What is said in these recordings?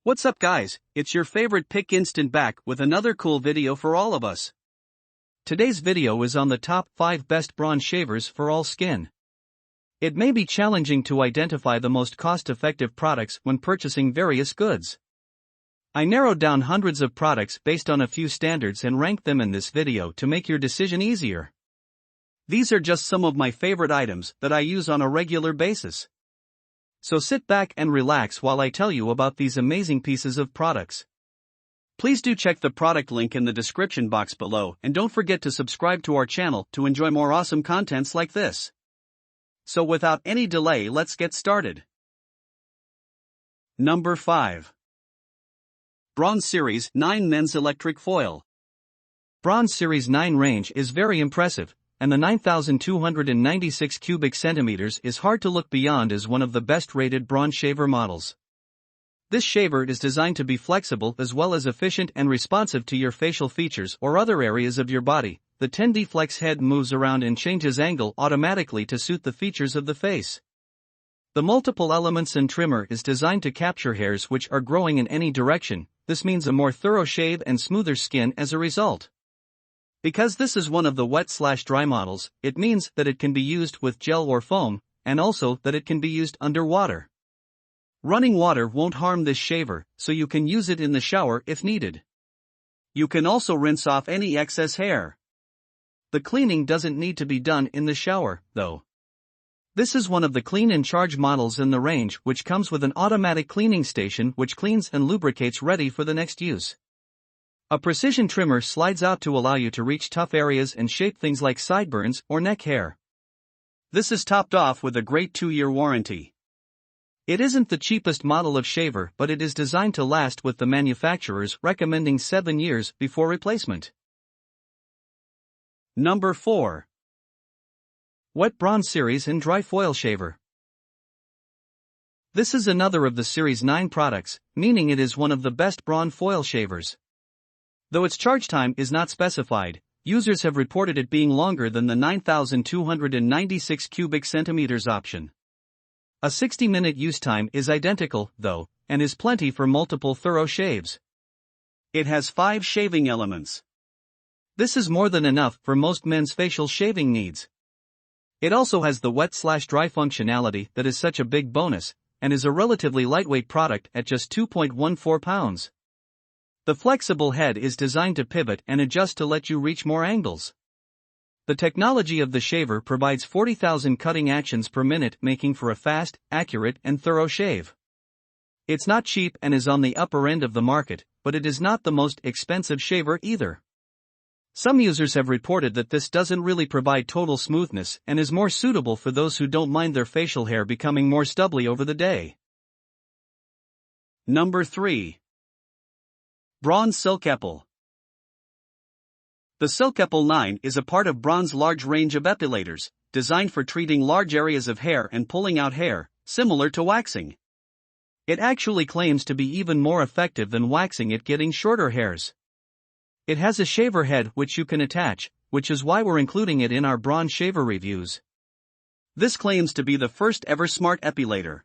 What's up guys, it's your favorite pick instant back with another cool video for all of us. Today's video is on the top 5 best Braun shavers for all skin. It may be challenging to identify the most cost-effective products when purchasing various goods. I narrowed down hundreds of products based on a few standards and ranked them in this video to make your decision easier. These are just some of my favorite items that I use on a regular basis. So sit back and relax while I tell you about these amazing pieces of products. Please do check the product link in the description box below and don't forget to subscribe to our channel to enjoy more awesome contents like this. So without any delay, let's get started. Number 5. Braun Series 9 Men's Electric Foil. Braun Series 9 range is very impressive, and the 9,296 cubic centimeters is hard to look beyond as one of the best-rated Braun shaver models. This shaver is designed to be flexible as well as efficient and responsive to your facial features or other areas of your body. The 10D Flex head moves around and changes angle automatically to suit the features of the face. The multiple elements and trimmer is designed to capture hairs which are growing in any direction. This means a more thorough shave and smoother skin as a result. Because this is one of the wet/dry models, it means that it can be used with gel or foam, and also that it can be used underwater. Running water won't harm this shaver, so you can use it in the shower if needed. You can also rinse off any excess hair. The cleaning doesn't need to be done in the shower, though. This is one of the clean and charge models in the range, which comes with an automatic cleaning station which cleans and lubricates ready for the next use. A precision trimmer slides out to allow you to reach tough areas and shape things like sideburns or neck hair. This is topped off with a great 2-year warranty. It isn't the cheapest model of shaver, but it is designed to last, with the manufacturers recommending 7 years before replacement. Number 4. Wet Braun Series and Dry Foil Shaver. This is another of the Series 9 products, meaning it is one of the best Braun foil shavers. Though its charge time is not specified, users have reported it being longer than the 9,296 cubic centimeters option. A 60-minute use time is identical, though, and is plenty for multiple thorough shaves. It has 5 shaving elements. This is more than enough for most men's facial shaving needs. It also has the wet/dry functionality that is such a big bonus, and is a relatively lightweight product at just 2.14 pounds. The flexible head is designed to pivot and adjust to let you reach more angles. The technology of the shaver provides 40,000 cutting actions per minute, making for a fast, accurate, and thorough shave. It's not cheap and is on the upper end of the market, but it is not the most expensive shaver either. Some users have reported that this doesn't really provide total smoothness and is more suitable for those who don't mind their facial hair becoming more stubbly over the day. Number 3. Braun Silk-Epil. The Silk-Epil 9 is a part of Braun's large range of epilators, designed for treating large areas of hair and pulling out hair, similar to waxing. It actually claims to be even more effective than waxing at getting shorter hairs. It has a shaver head which you can attach, which is why we're including it in our Braun shaver reviews. This claims to be the first ever smart epilator.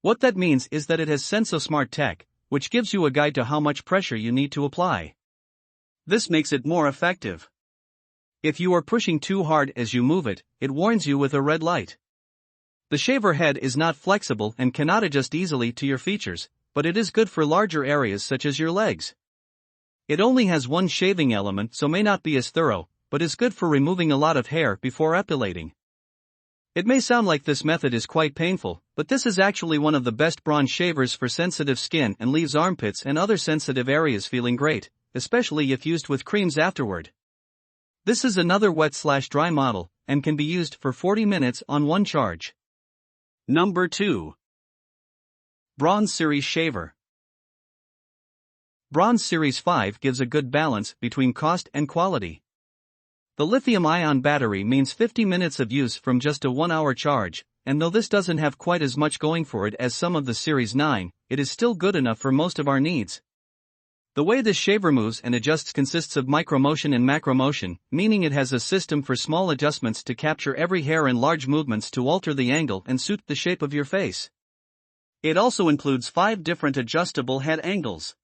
What that means is that it has SensoSmart tech, which gives you a guide to how much pressure you need to apply. This makes it more effective. If you are pushing too hard as you move it, it warns you with a red light. The shaver head is not flexible and cannot adjust easily to your features, but it is good for larger areas such as your legs. It only has 1 shaving element, so may not be as thorough, but is good for removing a lot of hair before epilating. It may sound like this method is quite painful, but this is actually one of the best Braun shavers for sensitive skin and leaves armpits and other sensitive areas feeling great, especially if used with creams afterward. This is another wet/dry model, and can be used for 40 minutes on one charge. Number 2. Braun Series Shaver. Braun Series 5 gives a good balance between cost and quality. The lithium-ion battery means 50 minutes of use from just a 1-hour charge, and though this doesn't have quite as much going for it as some of the Series 9, it is still good enough for most of our needs. The way this shaver moves and adjusts consists of micromotion and macromotion, meaning it has a system for small adjustments to capture every hair and large movements to alter the angle and suit the shape of your face. It also includes 5 different adjustable head angles.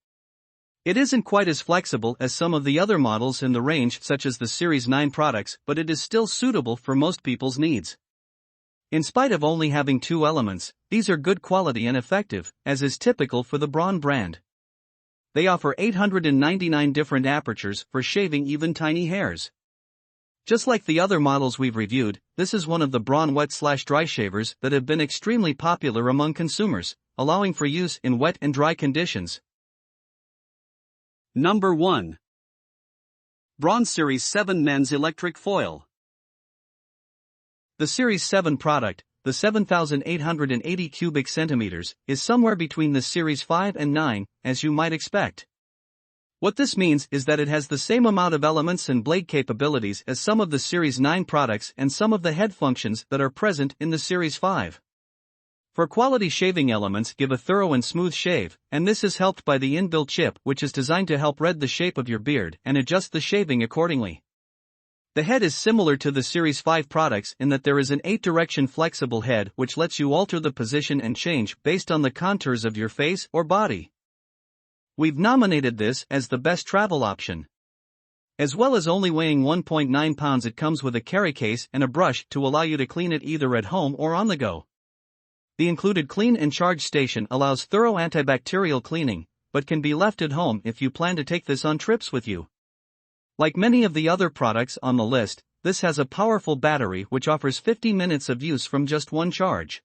It isn't quite as flexible as some of the other models in the range, such as the Series 9 products, but it is still suitable for most people's needs. In spite of only having 2 elements, these are good quality and effective, as is typical for the Braun brand. They offer 899 different apertures for shaving even tiny hairs. Just like the other models we've reviewed, this is one of the Braun wet/dry shavers that have been extremely popular among consumers, allowing for use in wet and dry conditions. Number 1. Braun Series 7 Men's Electric Foil. The Series 7 product, the 7,880 cubic centimeters, is somewhere between the Series 5 and 9, as you might expect. What this means is that it has the same amount of elements and blade capabilities as some of the Series 9 products and some of the head functions that are present in the Series 5. For quality shaving elements, give a thorough and smooth shave, and this is helped by the inbuilt chip, which is designed to help red the shape of your beard and adjust the shaving accordingly. The head is similar to the Series 5 products in that there is an 8-direction flexible head which lets you alter the position and change based on the contours of your face or body. We've nominated this as the best travel option. As well as only weighing 1.9 pounds, it comes with a carry case and a brush to allow you to clean it either at home or on the go. The included clean and charge station allows thorough antibacterial cleaning, but can be left at home if you plan to take this on trips with you. Like many of the other products on the list, this has a powerful battery which offers 50 minutes of use from just one charge.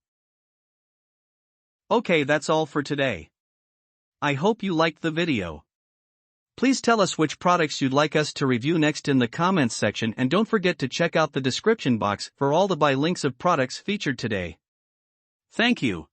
Okay, that's all for today. I hope you liked the video. Please tell us which products you'd like us to review next in the comments section, and don't forget to check out the description box for all the buy links of products featured today. Thank you.